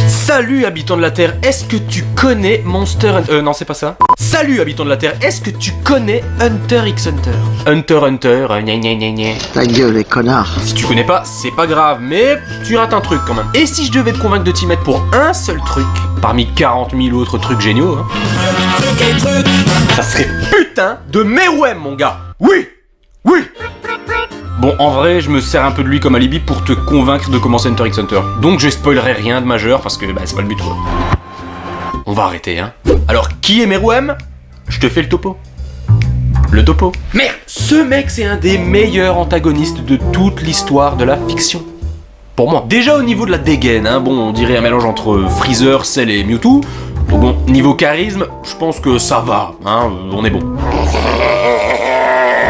Salut habitants de la Terre, est-ce que tu connais Monster Hunter... non c'est pas ça. Salut habitants de la Terre, est-ce que tu connais Hunter x Hunter? Hunter Hunter, gna gna gna gna. Ta gueule les connards. Si tu connais pas, c'est pas grave, mais tu rates un truc quand même. Et si je devais te convaincre de t'y mettre pour un seul truc, parmi 40 000 autres trucs géniaux, hein, ça serait putain de Meruem mon gars. Oui. Oui. Bon, en vrai, je me sers un peu de lui comme alibi pour te convaincre de commencer Hunter x Hunter. Donc je spoilerai rien de majeur parce que c'est pas le but quoi. On va arrêter, hein. Alors, qui est Meruem? Je te fais le topo. Le topo. Merde, ce mec c'est un des meilleurs antagonistes de toute l'histoire de la fiction. Pour moi. Déjà au niveau de la dégaine, hein, bon, on dirait un mélange entre Freezer, Cell et Mewtwo. Donc bon, niveau charisme, je pense que ça va, hein, on est bon.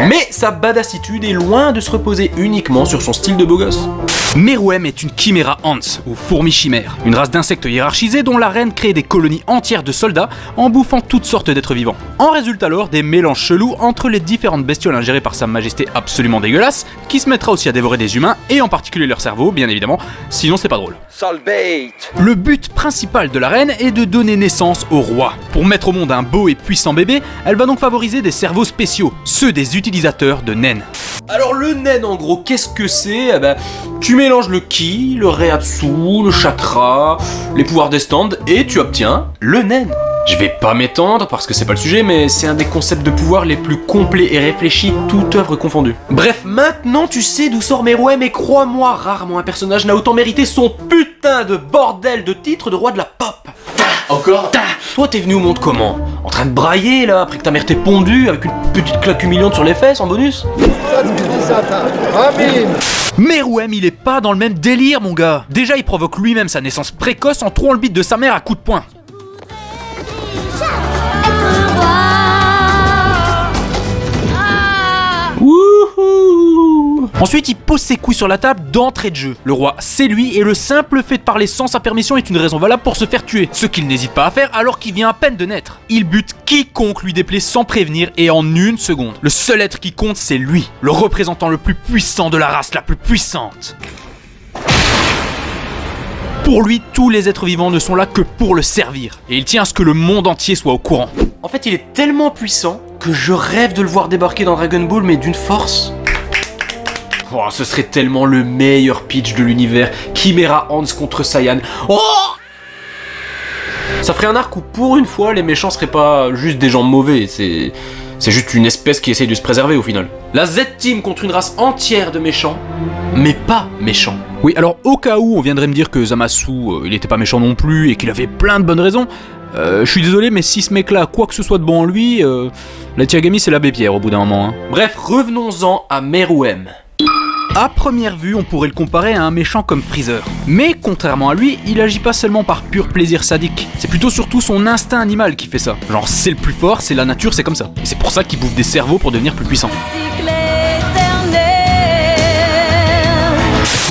Mais sa badassitude est loin de se reposer uniquement sur son style de beau gosse. Meruem est une Chimera Ants, ou fourmi chimère, une race d'insectes hiérarchisés dont la reine crée des colonies entières de soldats en bouffant toutes sortes d'êtres vivants. En résultent alors des mélanges chelous entre les différentes bestioles ingérées par sa majesté absolument dégueulasse, qui se mettra aussi à dévorer des humains, et en particulier leur cerveau, bien évidemment, sinon c'est pas drôle. Le but principal de la reine est de donner naissance au roi. Pour mettre au monde un beau et puissant bébé, elle va donc favoriser des cerveaux spéciaux, ceux des utilisateurs de Nen. Alors le Nen en gros, qu'est-ce que c'est? Eh ben, tu mélanges le Ki, le Reiatsu, le Chakra, les pouvoirs des stands et tu obtiens le Nen. Je vais pas m'étendre parce que c'est pas le sujet, mais c'est un des concepts de pouvoir les plus complets et réfléchis, toute œuvre confondue. Bref, maintenant tu sais d'où sort Meruem et crois-moi, rarement un personnage n'a autant mérité son putain de bordel de titre de roi de la pop. Encore? Toi t'es venu au monde comment? En train de brailler là, après que ta mère t'ait pondu avec une petite claque humiliante sur les fesses en bonus? Meruem, il est pas dans le même délire mon gars. Déjà il provoque lui-même sa naissance précoce en trouant le bide de sa mère à coups de poing. Wouhou. Ensuite, il pose ses couilles sur la table d'entrée de jeu. Le roi, c'est lui, et le simple fait de parler sans sa permission est une raison valable pour se faire tuer. Ce qu'il n'hésite pas à faire alors qu'il vient à peine de naître. Il bute quiconque lui déplaît sans prévenir et en une seconde. Le seul être qui compte, c'est lui, le représentant le plus puissant de la race la plus puissante. Pour lui, tous les êtres vivants ne sont là que pour le servir. Et il tient à ce que le monde entier soit au courant. En fait, il est tellement puissant que je rêve de le voir débarquer dans Dragon Ball, mais d'une force. Oh, ce serait tellement le meilleur pitch de l'univers. Chimera Ants contre Saiyan. Oh! Ça ferait un arc où, pour une fois, les méchants seraient pas juste des gens mauvais, c'est juste une espèce qui essaye de se préserver au final. La Z-Team contre une race entière de méchants, mais pas méchants. Oui, alors au cas où on viendrait me dire que Zamasu, il était pas méchant non plus et qu'il avait plein de bonnes raisons, je suis désolé, mais si ce mec-là a quoi que ce soit de bon en lui, la Tiagami c'est l'abbé Pierre au bout d'un moment. Hein. Bref, revenons-en à Meruem. À première vue, on pourrait le comparer à un méchant comme Freezer. Mais contrairement à lui, il agit pas seulement par pur plaisir sadique. C'est plutôt surtout son instinct animal qui fait ça. Genre c'est le plus fort, c'est la nature, c'est comme ça. Et c'est pour ça qu'il bouffe des cerveaux pour devenir plus puissant.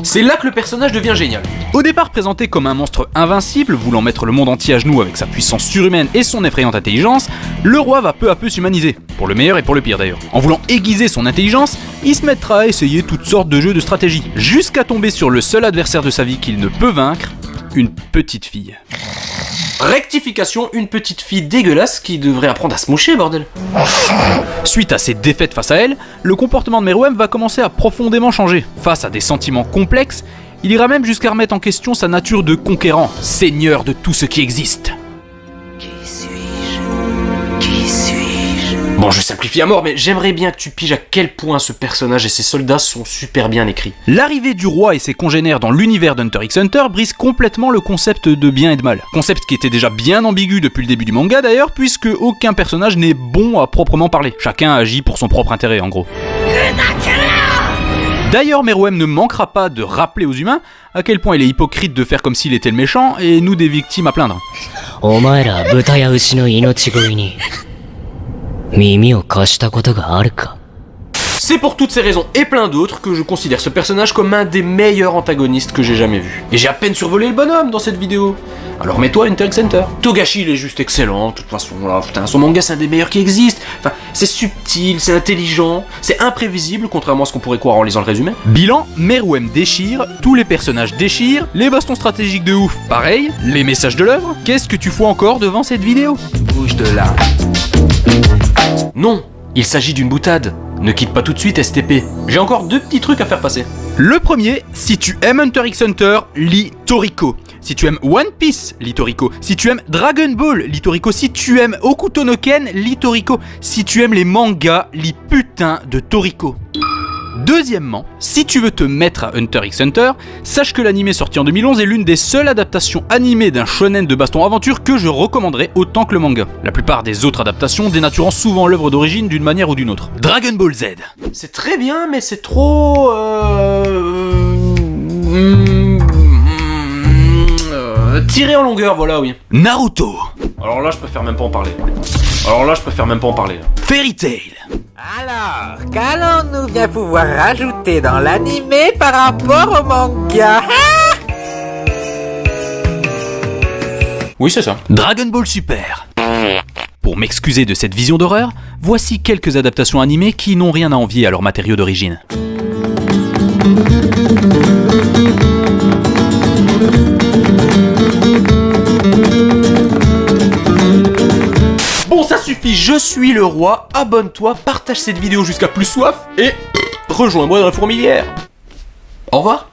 C'est là que le personnage devient génial. Au départ présenté comme un monstre invincible, voulant mettre le monde entier à genoux avec sa puissance surhumaine et son effrayante intelligence, le roi va peu à peu s'humaniser, pour le meilleur et pour le pire d'ailleurs. En voulant aiguiser son intelligence, il se mettra à essayer toutes sortes de jeux de stratégie, jusqu'à tomber sur le seul adversaire de sa vie qu'il ne peut vaincre, une petite fille. Rectification, une petite fille dégueulasse qui devrait apprendre à se moucher, bordel. Suite à ses défaites face à elle, le comportement de Meruem va commencer à profondément changer. Face à des sentiments complexes, il ira même jusqu'à remettre en question sa nature de conquérant, seigneur de tout ce qui existe. Qui suis-je? Qui suis-je? Bon, je simplifie à mort, mais j'aimerais bien que tu piges à quel point ce personnage et ses soldats sont super bien écrits. L'arrivée du roi et ses congénères dans l'univers d'Hunter x Hunter brise complètement le concept de bien et de mal. Concept qui était déjà bien ambigu depuis le début du manga d'ailleurs, puisque aucun personnage n'est bon à proprement parler. Chacun agit pour son propre intérêt en gros. D'ailleurs, Meruem ne manquera pas de rappeler aux humains à quel point il est hypocrite de faire comme s'il était le méchant et nous des victimes à plaindre. C'est pour toutes ces raisons et plein d'autres que je considère ce personnage comme un des meilleurs antagonistes que j'ai jamais vu. Et j'ai à peine survolé le bonhomme dans cette vidéo. Alors mets-toi Hunter x Hunter. Togashi il est juste excellent, de toute façon, là, putain, son manga c'est un des meilleurs qui existent. Enfin, c'est subtil, c'est intelligent, c'est imprévisible, contrairement à ce qu'on pourrait croire en lisant le résumé. Bilan, Meruem déchire, tous les personnages déchirent, les bastons stratégiques de ouf, pareil, les messages de l'œuvre. Qu'est-ce que tu fous encore devant cette vidéo? Bouge de là. Non, il s'agit d'une boutade. Ne quitte pas tout de suite STP. J'ai encore 2 petits trucs à faire passer. Le premier, si tu aimes Hunter x Hunter, lis Toriko. Si tu aimes One Piece, lis Toriko. Si tu aimes Dragon Ball, lis Toriko. Si tu aimes Hokuto no Ken, lis Toriko. Si tu aimes les mangas, lis putain de Toriko. Deuxièmement, si tu veux te mettre à Hunter x Hunter, sache que l'anime sorti en 2011 est l'une des seules adaptations animées d'un shonen de baston aventure que je recommanderais autant que le manga. La plupart des autres adaptations dénaturant souvent l'œuvre d'origine d'une manière ou d'une autre. Dragon Ball Z. C'est très bien, mais c'est trop... tiré en longueur, voilà, oui. Naruto. Alors là, je préfère même pas en parler. Fairy Tail. Alors, qu'allons-nous bien pouvoir rajouter dans l'animé par rapport au manga? Oui, c'est ça. Dragon Ball Super. Pour m'excuser de cette vision d'horreur, voici quelques adaptations animées qui n'ont rien à envier à leur matériau d'origine. Bon, ça suffit, je suis le roi, abonne-toi, partage cette vidéo jusqu'à plus soif, et rejoins-moi dans la fourmilière. Au revoir.